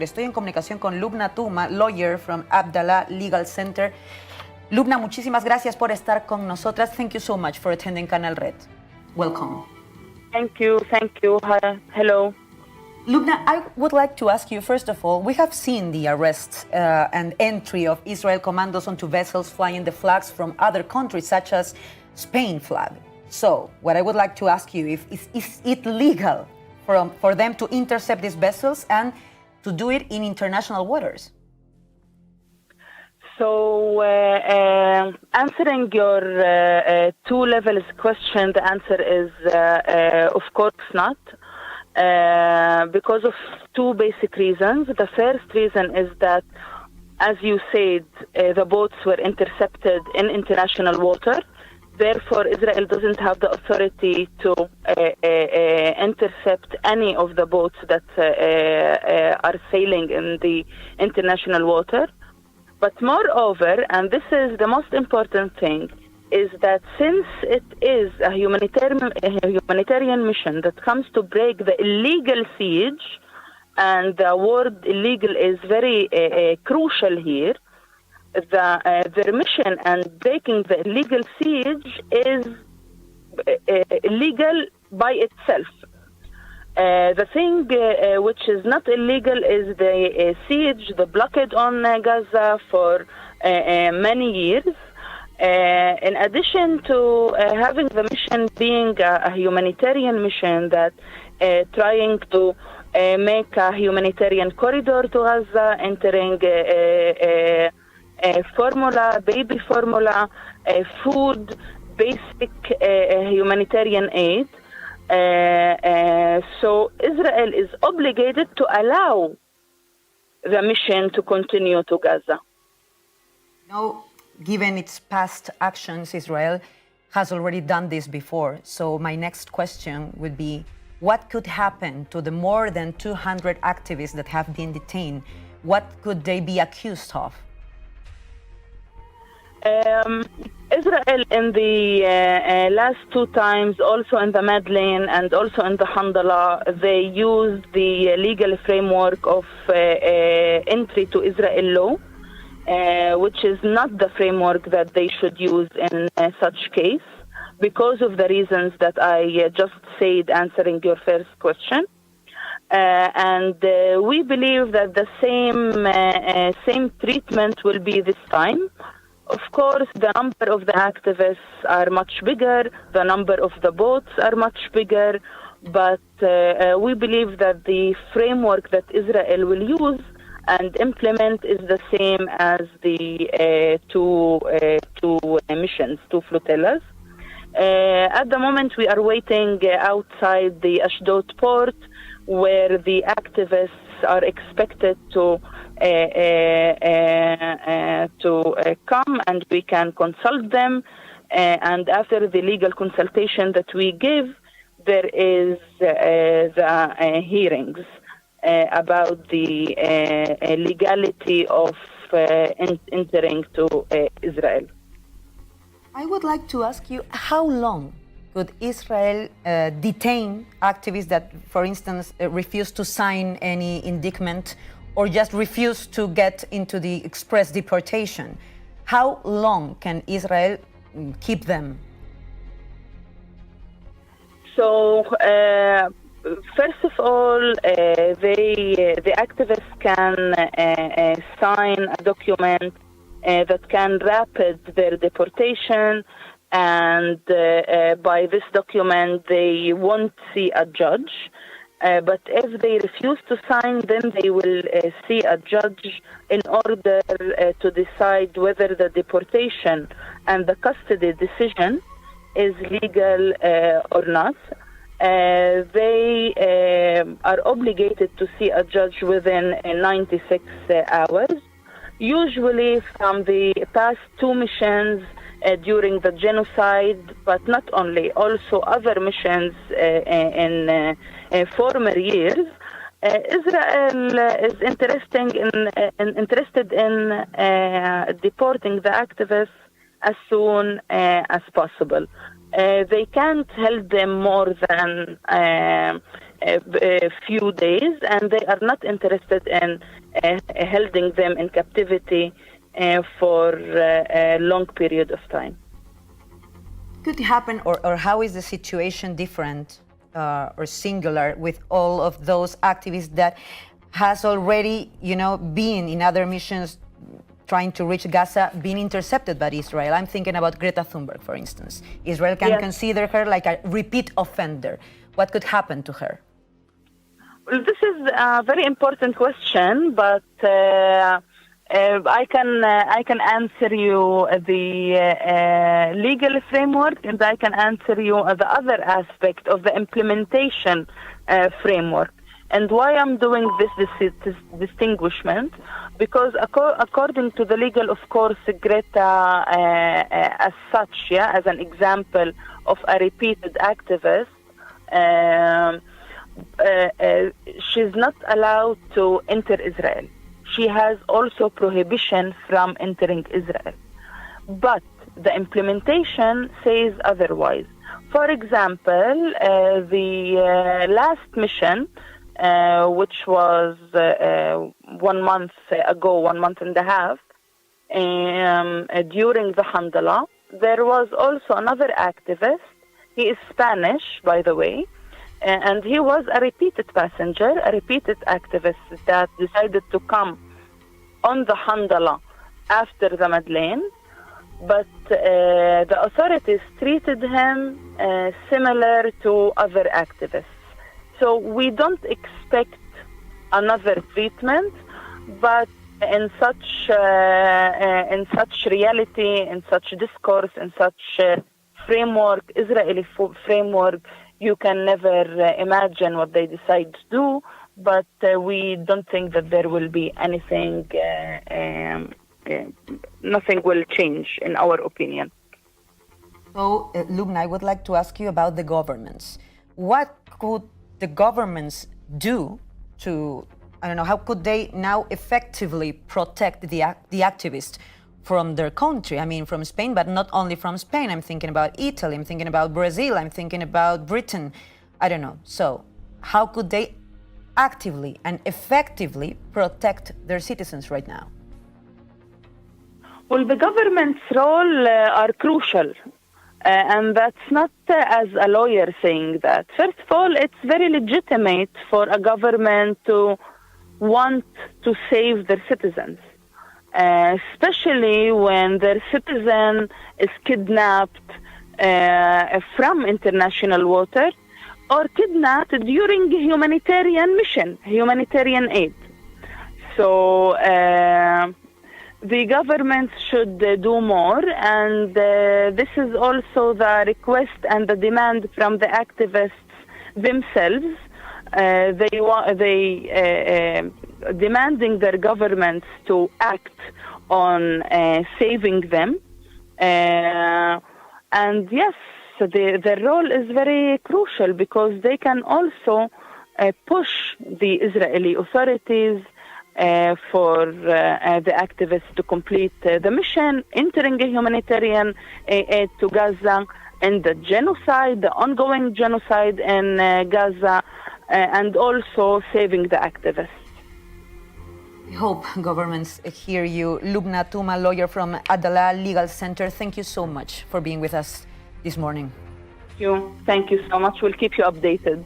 Estoy en comunicación con Lubna Tuma, lawyer from Abdallah Legal Center. Lubna, muchísimas gracias por estar con nosotras. Thank you so much for attending CANALRED. Welcome. Thank you. Hello. Lubna, I would like to ask you, first of all, we have seen the arrest and entry of Israel commandos onto vessels flying the flags from other countries, such as Spain flag. So, what I would like to ask you, is it legal for them to intercept these vessels and to do it in international waters? So, answering your two levels question, the answer is, of course not, because of two basic reasons. The first reason is that, as you said, the boats were intercepted in international water. Therefore, Israel doesn't have the authority to intercept any of the boats that are sailing in the international water. But moreover, and this is the most important thing, is that since it is a humanitarian mission that comes to break the illegal siege, and the word illegal is very crucial here, their mission and breaking the illegal siege is illegal by itself. The thing which is not illegal is the siege, the blockade on Gaza for many years. In addition to having the mission being a humanitarian mission that trying to make a humanitarian corridor to Gaza, entering formula, baby formula, food, basic humanitarian aid. So Israel is obligated to allow the mission to continue to Gaza. Now, given its past actions, Israel has already done this before. So my next question would be, what could happen to the more than 200 activists that have been detained? What could they be accused of? Israel in the last two times, also in the Medellin and also in the Handala, they used the legal framework of entry to Israel law, which is not the framework that they should use in such case, because of the reasons that I just said answering your first question. And we believe that the same treatment will be this time. Of course, the number of the activists are much bigger, the number of the boats are much bigger, but we believe that the framework that Israel will use and implement is the same as the two missions, two flotillas. At the moment, we are waiting outside the Ashdod port, where the activists are expected to come and we can consult them. And after the legal consultation that we give, there is the hearings about the legality of entering to Israel. I would like to ask you, how long could Israel detain activists that, for instance, refuse to sign any indictment or just refuse to get into the express deportation? How long can Israel keep them? So, first of all, the activists can sign a document that can rapid their deportation, and by this document they won't see a judge. But if they refuse to sign, then they will see a judge in order to decide whether the deportation and the custody decision is legal or not. They are obligated to see a judge within 96 hours. Usually from the past two missions during the genocide, but not only, also other missions in former years, Israel is interested in deporting the activists as soon as possible. They can't hold them more than a few days, and they are not interested in holding them in captivity for a long period of time. Could it happen, or how is the situation different or singular with all of those activists that has already, been in other missions trying to reach Gaza, being intercepted by Israel? I'm thinking about Greta Thunberg, for instance. Israel can consider her like a repeat offender. What could happen to her? Well, this is a very important question, but I can answer you the legal framework, and I can answer you the other aspect of the implementation framework. And why I'm doing this distinguishment, because according to the legal, of course, Greta, as such, as an example of a repeated activist, she's not allowed to enter Israel. She has also prohibition from entering Israel. But the implementation says otherwise. For example, the last mission, which was 1 month ago, 1 month and a half, during the Handala, there was also another activist. He is Spanish, by the way, and he was a repeated passenger, a repeated activist that decided to come on the Handala after the Madeleine, but the authorities treated him similar to other activists. So we don't expect another treatment, but in such reality, in such discourse, in such framework, Israeli framework, you can never imagine what they decide to do, but we don't think that there will be anything, nothing will change in our opinion. So, Lubna, I would like to ask you about the governments. What could the governments do to, how could they now effectively protect the activists from their country? I mean, from Spain, but not only from Spain. I'm thinking about Italy, I'm thinking about Brazil, I'm thinking about Britain. I don't know. So how could they actively and effectively protect their citizens right now? Well, the government's role are crucial. And that's not as a lawyer saying that. First of all, it's very legitimate for a government to want to save their citizens, especially when their citizen is kidnapped from international water or kidnapped during humanitarian mission, humanitarian aid. So the government should do more, and this is also the request and the demand from the activists themselves. They demanding their governments to act on saving them, and yes, their role is very crucial because they can also push the Israeli authorities for the activists to complete the mission, entering a humanitarian aid to Gaza, and the genocide, the ongoing genocide in Gaza, and also saving the activists. I hope governments hear you. Lubna Tuma, lawyer from Adala Legal Center, thank you so much for being with us this morning. Thank you so much. We'll keep you updated.